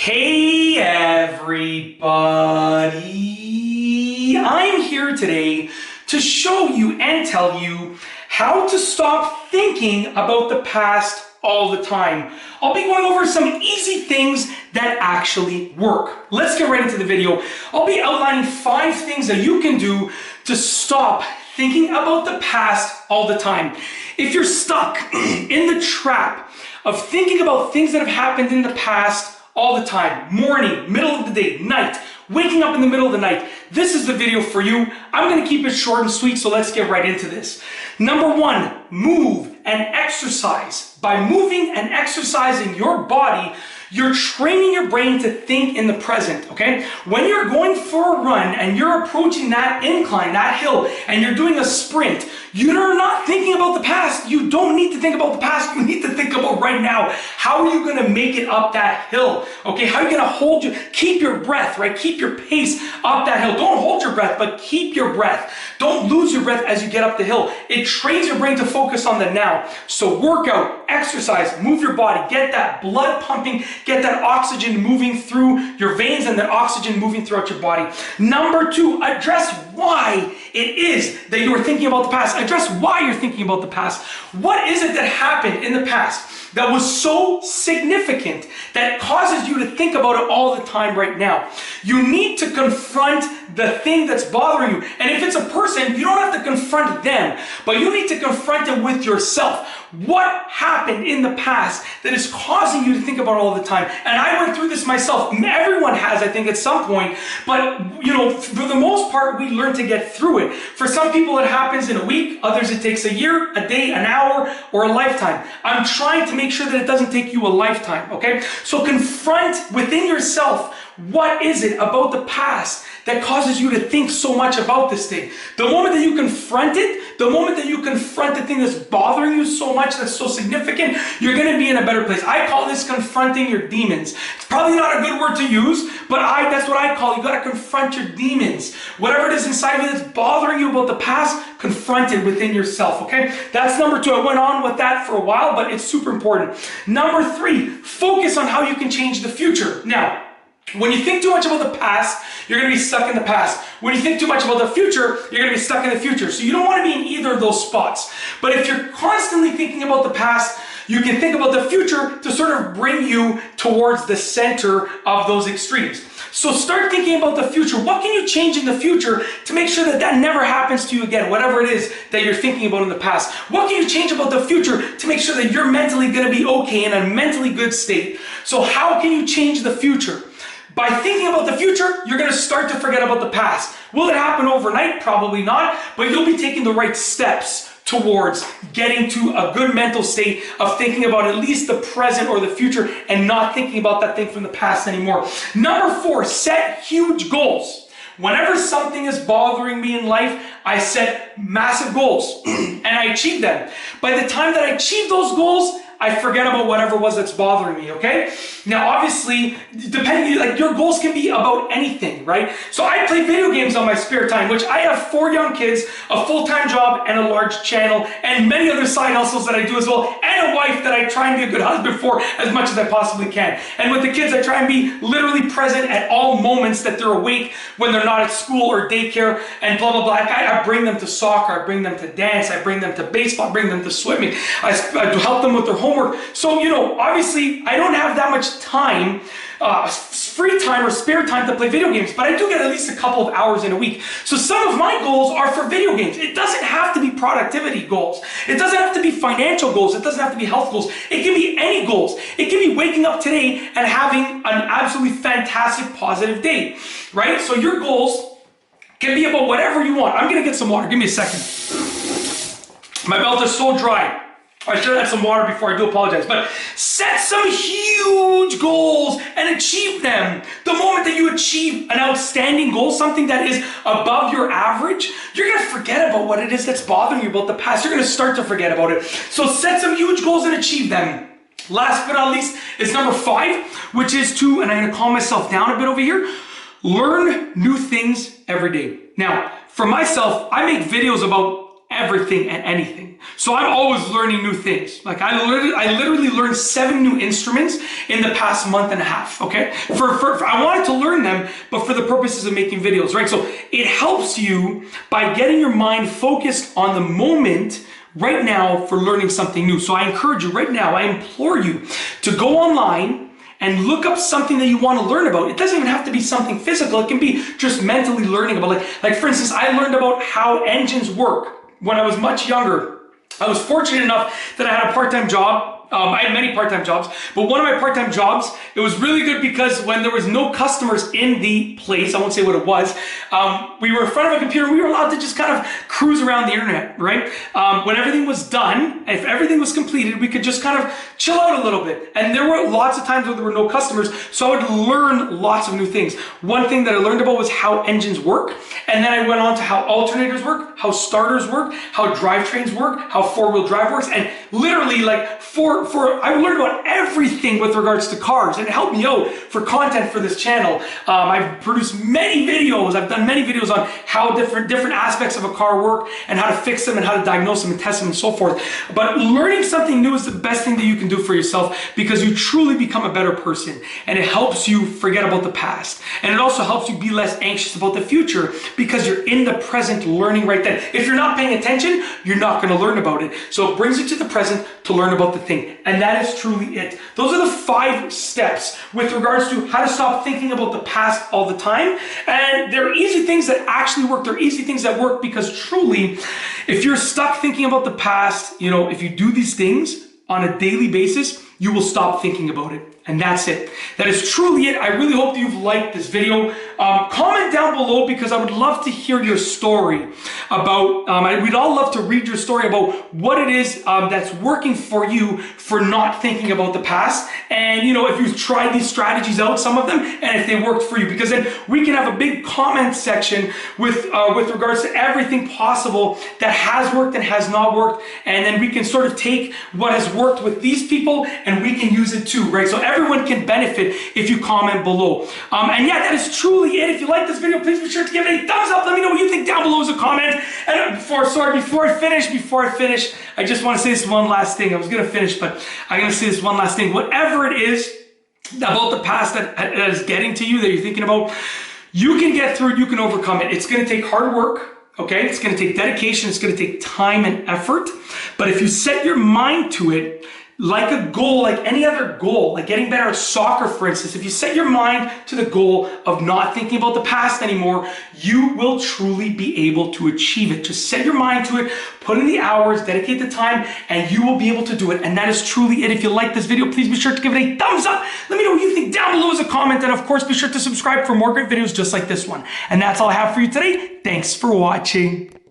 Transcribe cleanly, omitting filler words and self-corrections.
Hey everybody! I'm here today to show you and tell you how to stop thinking about the past all the time. I'll be going over some easy things that actually work. Let's get right into the video. I'll be outlining 5 things that you can do to stop thinking about the past all the time. If you're stuck in the trap of thinking about things that have happened in the past all the time, morning, middle of the day, night, waking up in the middle of the night, this is the video for you. I'm going to keep it short and sweet, so let's get right into this. Number 1, move and exercise. By moving and exercising your body, you're training your brain to think in the present, okay? When you're going for a run and you're approaching that incline, that hill, and you're doing a sprint, you're not thinking about the past. You don't need to think about the past. You need to think about right now. How are you going to make it up that hill? Okay, how are you going to keep your breath, right? Keep your pace up that hill. Don't hold your breath, but keep your breath. Don't lose your breath as you get up the hill. It trains your brain to focus on the now. So work out, exercise, move your body, get that blood pumping, get that oxygen moving through your veins and that oxygen moving throughout your body. Number 2, address why it is that you are thinking about the past. Address why you're thinking about the past. What is it that happened in the past that was so significant that causes you to think about it all the time right now? You need to confront the thing that's bothering you. And if it's a person, you don't have to confront them, but you need to confront it with yourself. What happened in the past that is causing you to think about it all the time? And I went through this myself. Everyone has, I think, at some point, but for the most part, we learn to get through it. For some people, it happens in a week. Others, it takes a year, a day, an hour, or a lifetime. I'm trying to make sure that it doesn't take you a lifetime, okay? So confront within yourself, what is it about the past that causes you to think so much about this thing? The moment that you confront it, the moment that you confront the thing that's bothering you so much, that's so significant, you're going to be in a better place. I call this confronting your demons. It's probably not a good word to use, but that's what I call it. You got to confront your demons. Whatever it is inside of you that's bothering you about the past, confront it within yourself, okay? That's number 2. I went on with that for a while, but it's super important. Number 3, focus on how you can change the future. Now, when you think too much about the past, you're going to be stuck in the past. When you think too much about the future, you're going to be stuck in the future. So you don't want to be in either of those spots. But if you're constantly thinking about the past, you can think about the future to sort of bring you towards the center of those extremes. So start thinking about the future. What can you change in the future to make sure that that never happens to you again, whatever it is that you're thinking about in the past? What can you change about the future to make sure that you're mentally going to be okay, in a mentally good state? So how can you change the future? By thinking about the future, you're going to start to forget about the past. Will it happen overnight? Probably not, but you'll be taking the right steps towards getting to a good mental state of thinking about at least the present or the future and not thinking about that thing from the past anymore. Number 4, set huge goals. Whenever something is bothering me in life, I set massive goals and I achieve them. By the time that I achieve those goals, I forget about whatever it was that's bothering me, okay? Now, obviously, depending, like your goals can be about anything, right? So I play video games on my spare time, which I have 4 young kids, a full-time job, and a large channel, and many other side hustles that I do as well, and a wife that I try and be a good husband for as much as I possibly can. And with the kids, I try and be literally present at all moments that they're awake when they're not at school or daycare and blah, blah, blah. I bring them to soccer, I bring them to dance, I bring them to baseball, I bring them to swimming, I help them with their homework. So, obviously I don't have that much time, free time or spare time to play video games, but I do get at least a couple of hours in a week. So some of my goals are for video games. It doesn't have to be productivity goals. It doesn't have to be financial goals. It doesn't have to be health goals. It can be any goals. It can be waking up today and having an absolutely fantastic positive day, right? So your goals can be about whatever you want. I'm going to get some water. Give me a second. My mouth is so dry. I should have had some water before, I do apologize. But set some huge goals and achieve them. The moment that you achieve an outstanding goal, something that is above your average, you're going to forget about what it is that's bothering you about the past. You're going to start to forget about it. So set some huge goals and achieve them. Last but not least is number 5, which is to, and I'm going to calm myself down a bit over here, learn new things every day. Now, for myself, I make videos about everything and anything. So I'm always learning new things. Like I literally learned 7 new instruments in the past month and a half, okay? I wanted to learn them, but for the purposes of making videos, right? So it helps you by getting your mind focused on the moment right now for learning something new. So I encourage you right now, I implore you to go online and look up something that you want to learn about. It doesn't even have to be something physical. It can be just mentally learning about, like for instance, I learned about how engines work when I was much younger. I was fortunate enough that I had a part-time job. I had many part-time jobs, but one of my part-time jobs, it was really good because when there was no customers in the place, I won't say what it was, we were in front of a computer, we were allowed to just kind of cruise around the internet, right? When everything was done, if everything was completed, we could just kind of chill out a little bit. And there were lots of times where there were no customers, so I would learn lots of new things. One thing that I learned about was how engines work, and then I went on to how alternators work, how starters work, how drivetrains work, how four-wheel drive works, and literally like I learned about everything with regards to cars, and it helped me out for content for this channel. I've produced many videos. I've done many videos on how different aspects of a car work and how to fix them and how to diagnose them and test them and so forth. But learning something new is the best thing that you can do for yourself because you truly become a better person, and it helps you forget about the past. And it also helps you be less anxious about the future because you're in the present learning right then. If you're not paying attention, you're not going to learn about it. So it brings you to the present to learn about the thing. And that is truly it. Those are the 5 steps with regards to how to stop thinking about the past all the time. And they're easy things that actually work. They're easy things that work because truly, if you're stuck thinking about the past, you know, if you do these things on a daily basis, you will stop thinking about it. And that's it. That is truly it. I really hope that you've liked this video. Comment down below because I would love to hear your story about, we'd all love to read your story about what it is that's working for you for not thinking about the past. And, you know, if you've tried these strategies out, some of them, and if they worked for you, because then we can have a big comment section with regards to everything possible that has worked and has not worked. And then we can sort of take what has worked with these people and we can use it too, right? So everyone can benefit if you comment below. And yeah, that is truly it. If you like this video, please be sure to give it a thumbs up. Let me know what you think down below as a comment. And before I finish, I just want to say this one last thing. I was going to finish, but I'm going to say this one last thing. Whatever it is about the past that is getting to you, that you're thinking about, you can get through it. You can overcome it. It's going to take hard work. Okay, it's going to take dedication. It's going to take time and effort. But if you set your mind to it, like a goal, like any other goal, like getting better at soccer, for instance, if you set your mind to the goal of not thinking about the past anymore, you will truly be able to achieve it. Just set your mind to it, put in the hours, dedicate the time, and you will be able to do it. And that is truly it. If you like this video, please be sure to give it a thumbs up. Let me know what you think down below as a comment. And of course, be sure to subscribe for more great videos just like this one. And that's all I have for you today. Thanks for watching.